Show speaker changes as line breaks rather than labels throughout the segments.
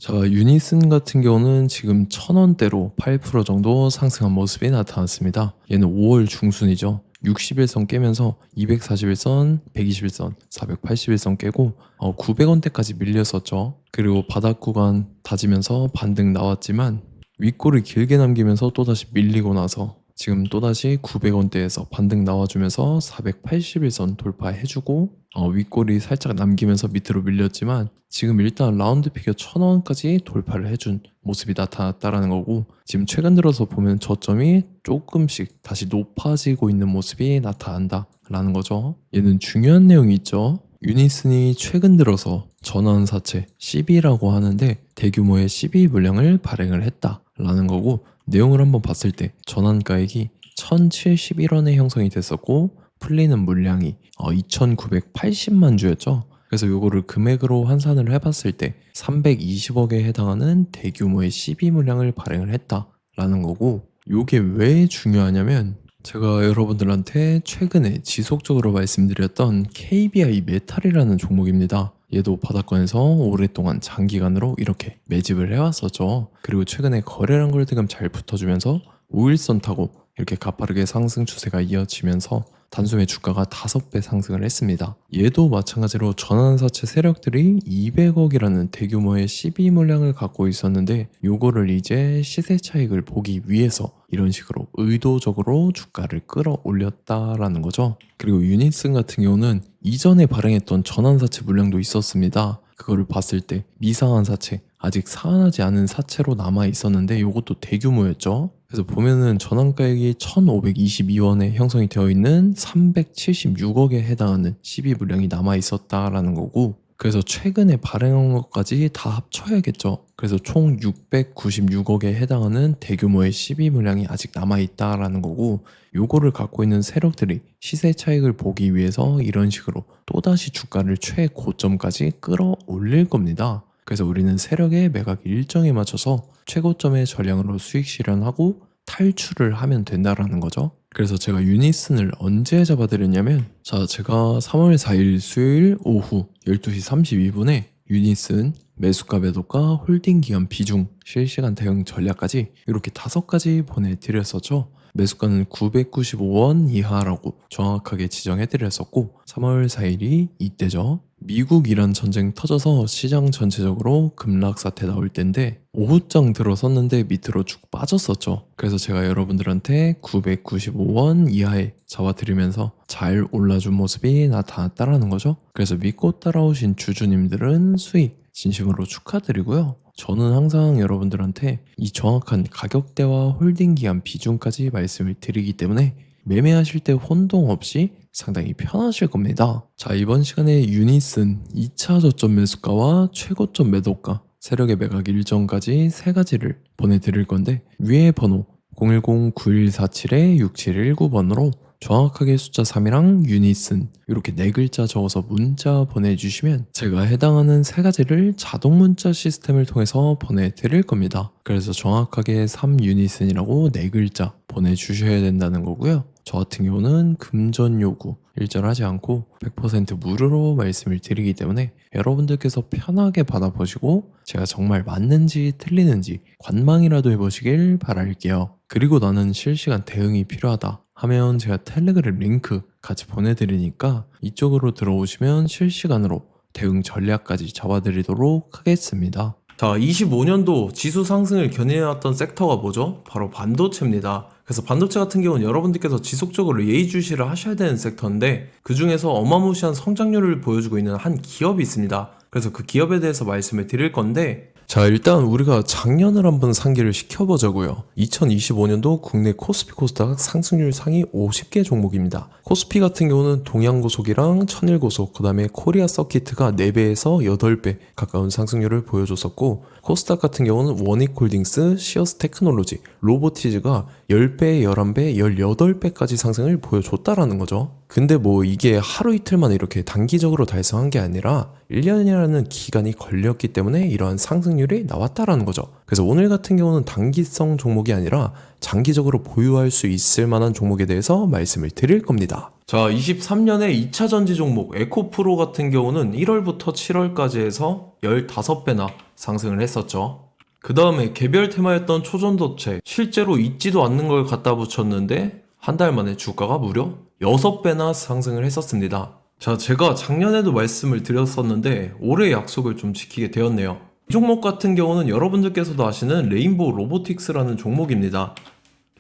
자, 유니슨 같은 경우는 지금 1000원대로 8% 정도 상승한 모습이 나타났습니다. 얘는 5월 중순이죠. 60일선 깨면서 241선, 121선, 481선 깨고 900원대까지 밀렸었죠. 그리고 바닥 구간 다지면서 반등 나왔지만 윗골을 길게 남기면서 또다시 밀리고 나서 지금 또다시 900원대에서 반등 나와주면서 481선 돌파해주고 윗골이 살짝 남기면서 밑으로 밀렸지만 지금 일단 라운드 피겨 1000원까지 돌파를 해준 모습이 나타났다라는 거고, 지금 최근 들어서 보면 저점이 조금씩 다시 높아지고 있는 모습이 나타난다라는 거죠. 얘는 중요한 내용이 있죠. 유니슨이 최근 들어서 전환사채 CB라고 하는데 대규모의 CB 물량을 발행을 했다라는 거고, 내용을 한번 봤을 때 전환가액이 1071원에 형성이 됐었고 풀리는 물량이 2980만 주였죠. 그래서 요거를 금액으로 환산을 해봤을 때 320억에 해당하는 대규모의 CB 물량을 발행을 했다라는 거고, 요게 왜 중요하냐면 제가 여러분들한테 최근에 지속적으로 말씀드렸던 KBI 메탈이라는 종목입니다. 얘도 바닥권에서 오랫동안 장기간으로 이렇게 매집을 해왔었죠. 그리고 최근에 거래량 골드금 잘 붙어주면서 5일선 타고 이렇게 가파르게 상승 추세가 이어지면서 단숨에 주가가 5배 상승을 했습니다. 얘도 마찬가지로 전환사채 세력들이 200억이라는 대규모의 CB 물량을 갖고 있었는데 요거를 이제 시세 차익을 보기 위해서 이런 식으로 의도적으로 주가를 끌어올렸다라는 거죠. 그리고 유니슨 같은 경우는 이전에 발행했던 전환사채 물량도 있었습니다. 그거를 봤을 때 미상한 사채, 아직 사안하지 않은 사채로 남아 있었는데 요것도 대규모였죠. 그래서 보면은 전환가액이 1522원에 형성이 되어 있는 376억에 해당하는 CB 물량이 남아 있었다라는 거고, 그래서 최근에 발행한 것까지 다 합쳐야겠죠. 그래서 총 696억에 해당하는 대규모의 CB 물량이 아직 남아있다라는 거고, 요거를 갖고 있는 세력들이 시세 차익을 보기 위해서 이런 식으로 또다시 주가를 최고점까지 끌어올릴 겁니다. 그래서 우리는 세력의 매각 일정에 맞춰서 최고점의 전량으로 수익 실현하고 탈출을 하면 된다라는 거죠. 그래서 제가 유니슨을 언제 잡아드렸냐면, 자, 제가 3월 4일 수요일 오후 12시 32분에 유니슨 매수가 매도가 홀딩 기간 비중 실시간 대응 전략까지 이렇게 5가지 보내드렸었죠. 매수가는 995원 이하라고 정확하게 지정해드렸었고, 3월 4일이 이때죠. 미국 이란 전쟁 터져서 시장 전체적으로 급락 사태 나올 때인데 오후장 들어섰는데 밑으로 쭉 빠졌었죠. 그래서 제가 여러분들한테 995원 이하에 잡아드리면서 잘 올라준 모습이 나타났다라는 거죠. 그래서 믿고 따라오신 주주님들은 수익 진심으로 축하드리고요. 저는 항상 여러분들한테 이 정확한 가격대와 홀딩 기간 비중까지 말씀을 드리기 때문에 매매하실 때 혼동 없이 상당히 편하실 겁니다. 자, 이번 시간에 유니슨 2차 저점 매수가와 최고점 매도가, 세력의 매각 일정까지 3가지를 보내드릴 건데, 위에 번호 010-9147-6719번으로 정확하게 숫자 3이랑 유니슨 이렇게 4글자 적어서 문자 보내주시면 제가 해당하는 3가지를 자동 문자 시스템을 통해서 보내드릴 겁니다. 그래서 정확하게 3유니슨이라고 4글자 보내주셔야 된다는 거고요. 저 같은 경우는 금전 요구 일절하지 않고 100% 무료로 말씀을 드리기 때문에 여러분들께서 편하게 받아보시고 제가 정말 맞는지 틀리는지 관망이라도 해보시길 바랄게요. 그리고 나는 실시간 대응이 필요하다 하면 제가 텔레그램 링크 같이 보내드리니까 이쪽으로 들어오시면 실시간으로 대응 전략까지 잡아드리도록 하겠습니다. 자, 25년도 지수 상승을 견인해왔던 섹터가 뭐죠? 바로 반도체입니다. 그래서 반도체 같은 경우는 여러분들께서 지속적으로 예의주시를 하셔야 되는 섹터인데, 그 중에서 어마무시한 성장률을 보여주고 있는 한 기업이 있습니다. 그래서 그 기업에 대해서 말씀을 드릴 건데, 자, 일단 우리가 작년을 한번 상기를 시켜보자고요. 2025년도 국내 코스피 코스닥 상승률 상위 50개 종목입니다. 코스피 같은 경우는 동양고속이랑 천일고속, 그 다음에 코리아 서키트가 4배에서 8배 가까운 상승률을 보여줬었고, 코스닥 같은 경우는 원익홀딩스, 시어스 테크놀로지, 로보티즈가 10배, 11배, 18배까지 상승을 보여줬다라는 거죠. 근데 뭐 이게 하루 이틀만 이렇게 단기적으로 달성한 게 아니라 1년이라는 기간이 걸렸기 때문에 이러한 상승률이 나왔다라는 거죠. 그래서 오늘 같은 경우는 단기성 종목이 아니라 장기적으로 보유할 수 있을 만한 종목에 대해서 말씀을 드릴 겁니다. 자, 23년에 2차 전지 종목 에코프로 같은 경우는 1월부터 7월까지 해서 15배나 상승을 했었죠. 그 다음에 개별 테마였던 초전도체, 실제로 있지도 않는 걸 갖다 붙였는데 한 달 만에 주가가 무려 6배나 상승을 했었습니다. 자, 제가 작년에도 말씀을 드렸었는데 올해 약속을 좀 지키게 되었네요. 이 종목 같은 경우는 여러분들께서도 아시는 레인보우 로보틱스라는 종목입니다.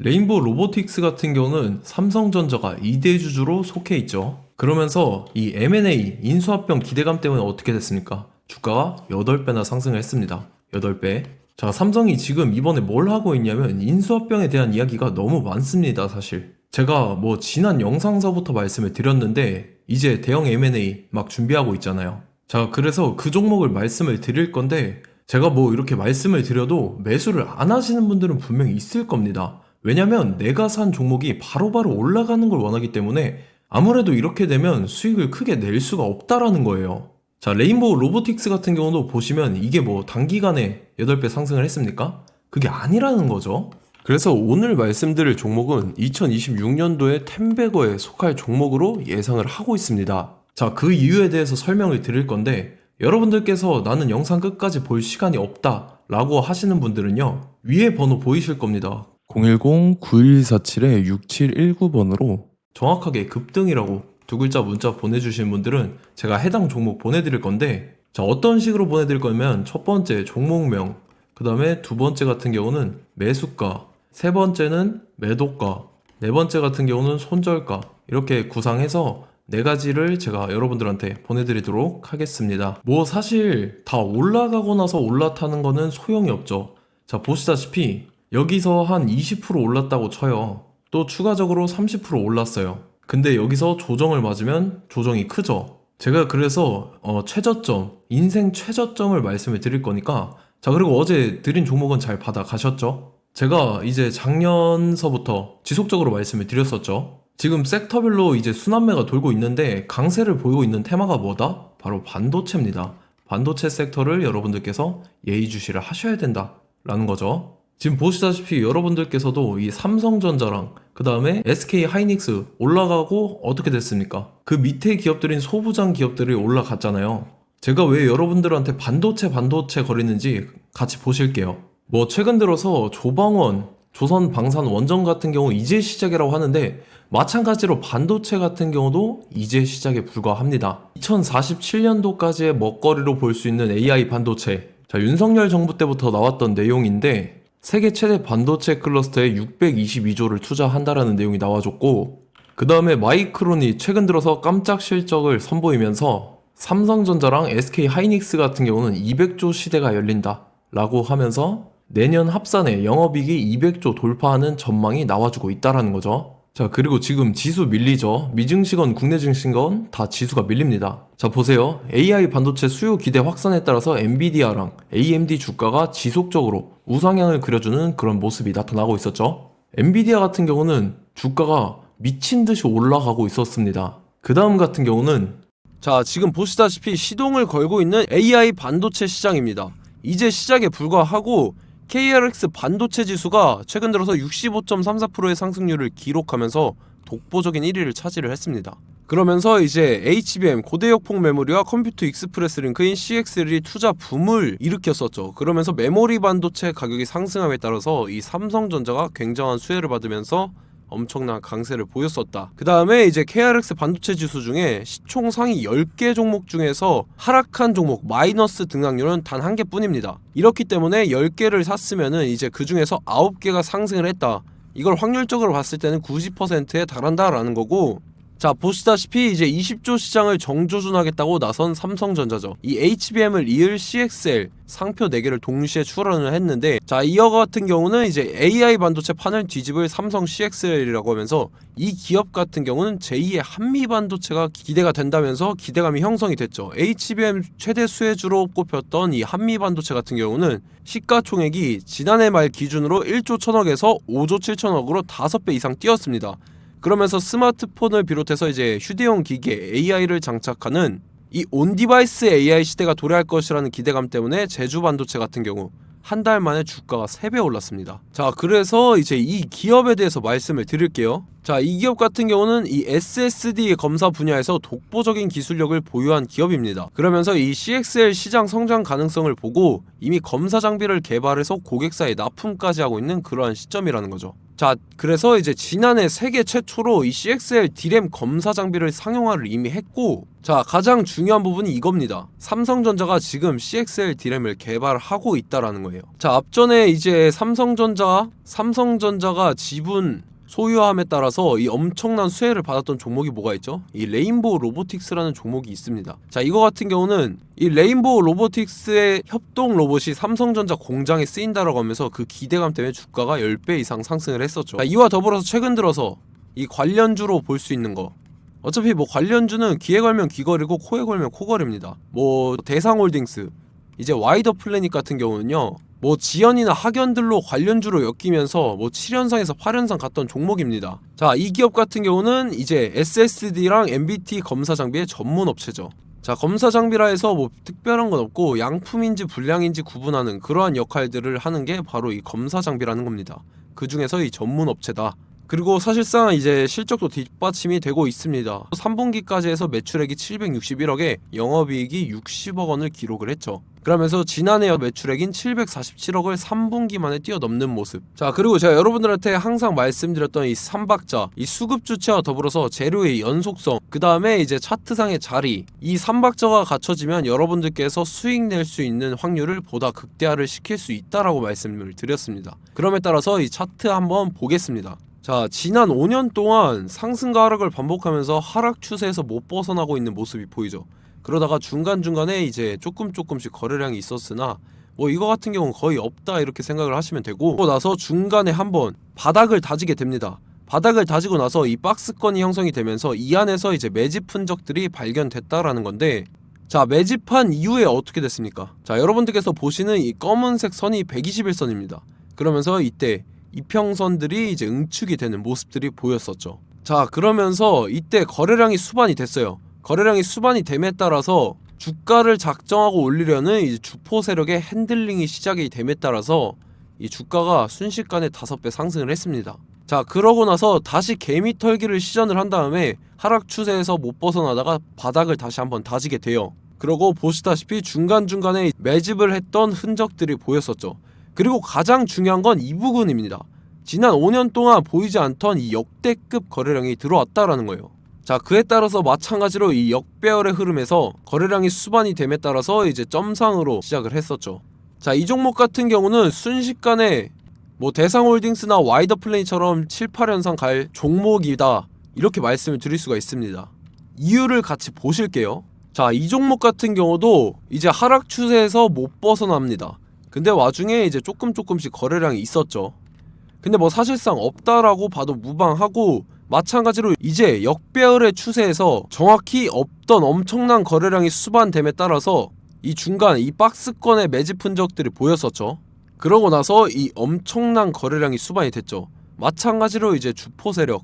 레인보우 로보틱스 같은 경우는 삼성전자가 2대 주주로 속해 있죠. 그러면서 이 M&A 인수합병 기대감 때문에 어떻게 됐습니까? 주가가 8배나 상승을 했습니다. 8배. 자, 삼성이 지금 이번에 뭘 하고 있냐면 인수합병에 대한 이야기가 너무 많습니다, 사실. 제가 뭐 지난 영상서부터 말씀을 드렸는데 이제 대형 M&A 막 준비하고 있잖아요. 자, 그래서 그 종목을 말씀을 드릴 건데 제가 뭐 이렇게 말씀을 드려도 매수를 안 하시는 분들은 분명히 있을 겁니다. 왜냐면 내가 산 종목이 바로바로 올라가는 걸 원하기 때문에 아무래도 이렇게 되면 수익을 크게 낼 수가 없다라는 거예요. 자, 레인보우 로보틱스 같은 경우도 보시면 이게 뭐 단기간에 8배 상승을 했습니까? 그게 아니라는 거죠. 그래서 오늘 말씀드릴 종목은 2026년도에 템베거에 속할 종목으로 예상을 하고 있습니다. 자, 그 이유에 대해서 설명을 드릴 건데 여러분들께서 나는 영상 끝까지 볼 시간이 없다 라고 하시는 분들은요, 위에 번호 보이실 겁니다. 010-9147-6719번으로 정확하게 급등이라고 두 글자 문자 보내주신 분들은 제가 해당 종목 보내드릴 건데, 자, 어떤 식으로 보내드릴 거냐면 첫 번째 종목명, 그 다음에 두 번째 같은 경우는 매수가, 세 번째는 매도가, 네 번째 같은 경우는 손절가, 이렇게 구상해서 네 가지를 제가 여러분들한테 보내드리도록 하겠습니다. 뭐 사실 다 올라가고 나서 올라타는 거는 소용이 없죠. 자, 보시다시피 여기서 한 20% 올랐다고 쳐요. 또 추가적으로 30% 올랐어요. 근데 여기서 조정을 맞으면 조정이 크죠. 제가 그래서 최저점, 인생 최저점을 말씀을 드릴 거니까, 자, 그리고 어제 드린 종목은 잘 받아가셨죠? 제가 이제 작년서부터 지속적으로 말씀을 드렸었죠. 지금 섹터별로 이제 순환매가 돌고 있는데 강세를 보이고 있는 테마가 뭐다? 바로 반도체입니다. 반도체 섹터를 여러분들께서 예의주시를 하셔야 된다라는 거죠. 지금 보시다시피 여러분들께서도 이 삼성전자랑 그 다음에 SK 하이닉스 올라가고 어떻게 됐습니까? 그 밑에 기업들인 소부장 기업들이 올라갔잖아요. 제가 왜 여러분들한테 반도체 거리는지 같이 보실게요. 뭐 최근 들어서 조방원, 조선방산원전 같은 경우 이제 시작이라고 하는데 마찬가지로 반도체 같은 경우도 이제 시작에 불과합니다. 2047년도까지의 먹거리로 볼 수 있는 AI 반도체. 자, 윤석열 정부 때부터 나왔던 내용인데 세계 최대 반도체 클러스터에 622조를 투자한다라는 내용이 나와줬고, 그 다음에 마이크론이 최근 들어서 깜짝 실적을 선보이면서 삼성전자랑 SK 하이닉스 같은 경우는 200조 시대가 열린다 라고 하면서 내년 합산에 영업이익이 200조 돌파하는 전망이 나와주고 있다라는 거죠. 자, 그리고 지금 지수 밀리죠. 미증시건 국내 증시건 다 지수가 밀립니다. 자, 보세요. AI 반도체 수요 기대 확산에 따라서 엔비디아랑 AMD 주가가 지속적으로 우상향을 그려주는 그런 모습이 나타나고 있었죠. 엔비디아 같은 경우는 주가가 미친 듯이 올라가고 있었습니다. 그 다음 같은 경우는, 자, 지금 보시다시피 시동을 걸고 있는 AI 반도체 시장입니다. 이제 시작에 불과하고 KRX 반도체 지수가 최근 들어서 65.34%의 상승률을 기록하면서 독보적인 1위를 차지를 했습니다. 그러면서 이제 HBM 고대역폭 메모리와 컴퓨터 익스프레스 링크인 CXL이 투자 붐을 일으켰었죠. 그러면서 메모리 반도체 가격이 상승함에 따라서 이 삼성전자가 굉장한 수혜를 받으면서 엄청난 강세를 보였었다. 그 다음에 이제 KRX 반도체 지수 중에 시총 상위 10개 종목 중에서 하락한 종목 마이너스 등락률은 단 1개뿐입니다. 이렇기 때문에 10개를 샀으면은 이제 그 중에서 9개가 상승을 했다. 이걸 확률적으로 봤을 때는 90%에 달한다라는 거고, 자, 보시다시피 이제 20조 시장을 정조준하겠다고 나선 삼성전자죠. 이 HBM을 이을 CXL 상표 4개를 동시에 출원을 했는데, 자, 이어 같은 경우는 이제 AI 반도체 판을 뒤집을 삼성 CXL이라고 하면서 이 기업 같은 경우는 제2의 한미 반도체가 기대가 된다면서 기대감이 형성이 됐죠. HBM 최대 수혜주로 꼽혔던 이 한미 반도체 같은 경우는 시가총액이 지난해 말 기준으로 1조 1000억에서 5조 7천억으로 5배 이상 뛰었습니다. 그러면서 스마트폰을 비롯해서 이제 휴대용 기기에 AI를 장착하는 이 온디바이스 AI 시대가 도래할 것이라는 기대감 때문에 제주 반도체 같은 경우,
한 달 만에 주가가 3배 올랐습니다. 자, 그래서 이제 이 기업에 대해서 말씀을 드릴게요. 자, 이 기업 같은 경우는 이 SSD 검사 분야에서 독보적인 기술력을 보유한 기업입니다. 그러면서 이 CXL 시장 성장 가능성을 보고 이미 검사 장비를 개발해서 고객사에 납품까지 하고 있는 그러한 시점이라는 거죠. 자, 그래서 이제 지난해 세계 최초로 이 CXL D램 검사 장비를 상용화를 이미 했고, 자, 가장 중요한 부분이 이겁니다. 삼성전자가 지금 CXL D램을 개발하고 있다라는 거예요. 자, 앞전에 이제 삼성전자가 지분 소유함에 따라서 이 엄청난 수혜를 받았던 종목이 뭐가 있죠? 이 레인보우 로보틱스라는 종목이 있습니다. 자, 이거 같은 경우는 이 레인보우 로보틱스의 협동 로봇이 삼성전자 공장에 쓰인다라고 하면서 그 기대감 때문에 주가가 10배 이상 상승을 했었죠. 자, 이와 더불어서 최근 들어서 이 관련주로 볼 수 있는 거, 어차피 뭐 관련주는 귀에 걸면 귀걸이고 코에 걸면 코걸이입니다. 뭐 대상홀딩스, 이제 와이더 플래닛 같은 경우는요, 뭐 지연이나 학연들로 관련주로 엮이면서 뭐 7연상에서 8연상 갔던 종목입니다. 자, 이 기업 같은 경우는 이제 SSD랑 MBT 검사 장비의 전문 업체죠. 자, 검사 장비라 해서 뭐 특별한 건 없고 양품인지 불량인지 구분하는 그러한 역할들을 하는 게 바로 이 검사 장비라는 겁니다. 그 중에서 이 전문 업체다. 그리고 사실상 이제 실적도 뒷받침이 되고 있습니다. 3분기까지 해서 매출액이 761억에 영업이익이 60억 원을 기록을 했죠. 그러면서 지난해 매출액인 747억을 3분기 만에 뛰어넘는 모습. 자, 그리고 제가 여러분들한테 항상 말씀드렸던 이 3박자, 이 수급 주체와 더불어서 재료의 연속성, 그 다음에 이제 차트상의 자리, 이 3박자가 갖춰지면 여러분들께서 수익 낼 수 있는 확률을 보다 극대화를 시킬 수 있다라고 말씀을 드렸습니다. 그럼에 따라서 이 차트 한번 보겠습니다. 자, 지난 5년 동안 상승과 하락을 반복하면서 하락 추세에서 못 벗어나고 있는 모습이 보이죠. 그러다가 중간중간에 이제 조금씩 거래량이 있었으나 뭐 이거 같은 경우는 거의 없다 이렇게 생각을 하시면 되고, 그러고 나서 중간에 한번 바닥을 다지게 됩니다. 바닥을 다지고 나서 이 박스권이 형성이 되면서 이 안에서 이제 매집 흔적들이 발견됐다라는 건데, 자, 매집한 이후에 어떻게 됐습니까? 자, 여러분들께서 보시는 이 검은색 선이 121선입니다. 그러면서 이때 이평선들이 이제 응축이 되는 모습들이 보였었죠. 자, 그러면서 이때 거래량이 수반이 됐어요. 거래량이 수반이 됨에 따라서 주가를 작정하고 올리려는 이제 주포 세력의 핸들링이 시작이 됨에 따라서 이 주가가 순식간에 5배 상승을 했습니다. 자, 그러고 나서 다시 개미 털기를 시전을 한 다음에 하락 추세에서 못 벗어나다가 바닥을 다시 한번 다지게 돼요. 그러고 보시다시피 중간중간에 매집을 했던 흔적들이 보였었죠. 그리고 가장 중요한 건 이 부분입니다. 지난 5년 동안 보이지 않던 이 역대급 거래량이 들어왔다라는 거예요. 자, 그에 따라서 마찬가지로 이 역배열의 흐름에서 거래량이 수반이 됨에 따라서 이제 점상으로 시작을 했었죠. 자, 이 종목 같은 경우는 순식간에 뭐 대상홀딩스나 와이더 플래닛처럼 7, 8연상 갈 종목이다 이렇게 말씀을 드릴 수가 있습니다. 이유를 같이 보실게요. 자, 이 종목 같은 경우도 이제 하락 추세에서 못 벗어납니다. 근데 와중에 이제 조금씩 거래량이 있었죠. 근데 뭐 사실상 없다라고 봐도 무방하고, 마찬가지로 이제 역배열의 추세에서 정확히 없던 엄청난 거래량이 수반됨에 따라서 이 중간 이 박스권의 매집 흔적들이 보였었죠. 그러고 나서 이 엄청난 거래량이 수반이 됐죠. 마찬가지로 이제 주포 세력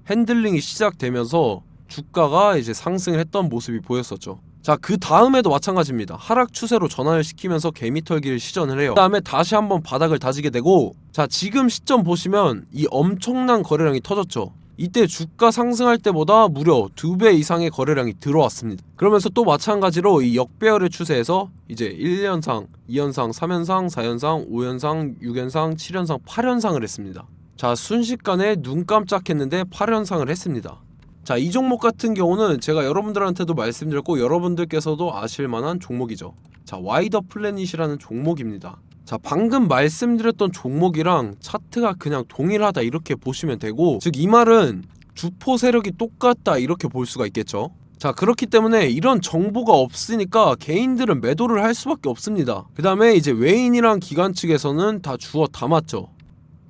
핸들링이 시작되면서 주가가 이제 상승을 했던 모습이 보였었죠. 자, 그 다음에도 마찬가지입니다. 하락 추세로 전환을 시키면서 개미 털기를 시전을 해요. 그 다음에 다시 한번 바닥을 다지게 되고, 자, 지금 시점 보시면 이 엄청난 거래량이 터졌죠. 이때 주가 상승할 때보다 무려 2배 이상의 거래량이 들어왔습니다. 그러면서 또 마찬가지로 이 역배열의 추세에서 이제 1연상, 2연상, 3연상, 4연상, 5연상, 6연상, 7연상, 8연상을 했습니다. 자, 순식간에 눈 깜짝했는데 8연상을 했습니다. 자, 이 종목 같은 경우는 제가 여러분들한테도 말씀드렸고 여러분들께서도 아실만한 종목이죠. 자, 와이더 플래닛이라는 종목입니다. 자, 방금 말씀드렸던 종목이랑 차트가 그냥 동일하다 이렇게 보시면 되고, 즉 이 말은 주포 세력이 똑같다 이렇게 볼 수가 있겠죠. 자, 그렇기 때문에 이런 정보가 없으니까 개인들은 매도를 할 수밖에 없습니다. 그 다음에 이제 외인이랑 기관 측에서는 다 주워 담았죠.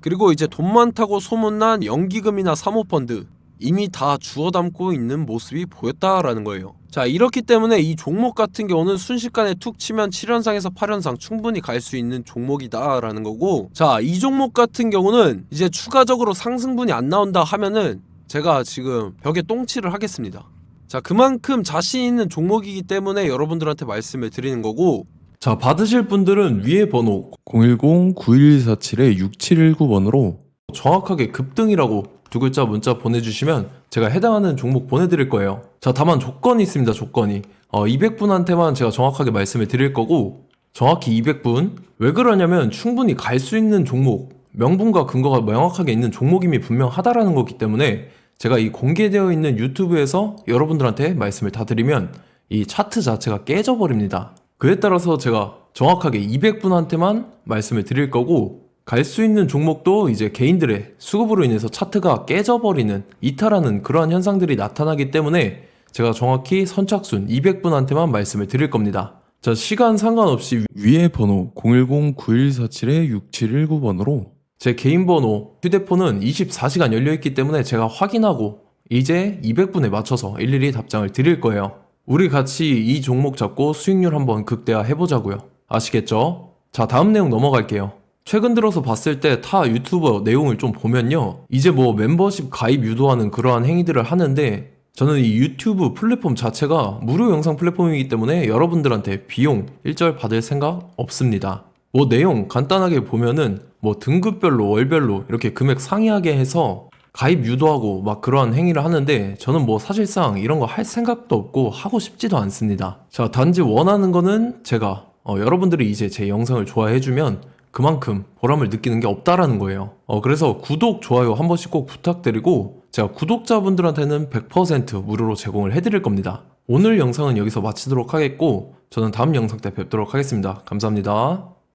그리고 이제 돈 많다고 소문난 연기금이나 사모펀드 이미 다 주워 담고 있는 모습이 보였다라는 거예요. 자, 이렇기 때문에 이 종목 같은 경우는 순식간에 툭 치면 7연상에서 8연상 충분히 갈 수 있는 종목이다라는 거고, 자, 이 종목 같은 경우는 이제 추가적으로 상승분이 안 나온다 하면은 제가 지금 벽에 똥칠을 하겠습니다. 자, 그만큼 자신 있는 종목이기 때문에 여러분들한테 말씀을 드리는 거고,
자, 받으실 분들은 위에 번호 010-9147-6719번으로 정확하게 급등이라고 두 글자 문자 보내주시면 제가 해당하는 종목 보내드릴 거예요. 자, 다만 조건이 있습니다. 조건이 200분한테만 제가 정확하게 말씀을 드릴 거고, 정확히 200분. 왜 그러냐면 충분히 갈 수 있는 종목, 명분과 근거가 명확하게 있는 종목임이 분명하다라는 거기 때문에 제가 이 공개되어 있는 유튜브에서 여러분들한테 말씀을 다 드리면 이 차트 자체가 깨져버립니다. 그에 따라서 제가 정확하게 200분한테만 말씀을 드릴 거고, 갈 수 있는 종목도 이제 개인들의 수급으로 인해서 차트가 깨져버리는, 이탈하는 그러한 현상들이 나타나기 때문에 제가 정확히 선착순 200분한테만 말씀을 드릴 겁니다. 자, 시간 상관없이 위에 번호 010-9147-6719번으로 제 개인 번호, 휴대폰은 24시간 열려있기 때문에 제가 확인하고 이제 200분에 맞춰서 일일이 답장을 드릴 거예요. 우리 같이 이 종목 잡고 수익률 한번 극대화 해보자고요. 아시겠죠? 자, 다음 내용 넘어갈게요. 최근 들어서 봤을 때 타 유튜버 내용을 좀 보면요, 이제 뭐 멤버십 가입 유도하는 그러한 행위들을 하는데, 저는 이 유튜브 플랫폼 자체가 무료 영상 플랫폼이기 때문에 여러분들한테 비용 일절 받을 생각 없습니다. 뭐 내용 간단하게 보면은 뭐 등급별로 월별로 이렇게 금액 상이하게 해서 가입 유도하고 막 그러한 행위를 하는데, 저는 뭐 사실상 이런 거 할 생각도 없고 하고 싶지도 않습니다. 자, 단지 원하는 거는 제가 여러분들이 이제 제 영상을 좋아해주면 그만큼 보람을 느끼는 게 없다라는 거예요. 그래서 구독, 좋아요 한 번씩 꼭 부탁드리고, 제가 구독자분들한테는 100% 무료로 제공을 해드릴 겁니다. 오늘 영상은 여기서 마치도록 하겠고, 저는 다음 영상 때 뵙도록 하겠습니다. 감사합니다.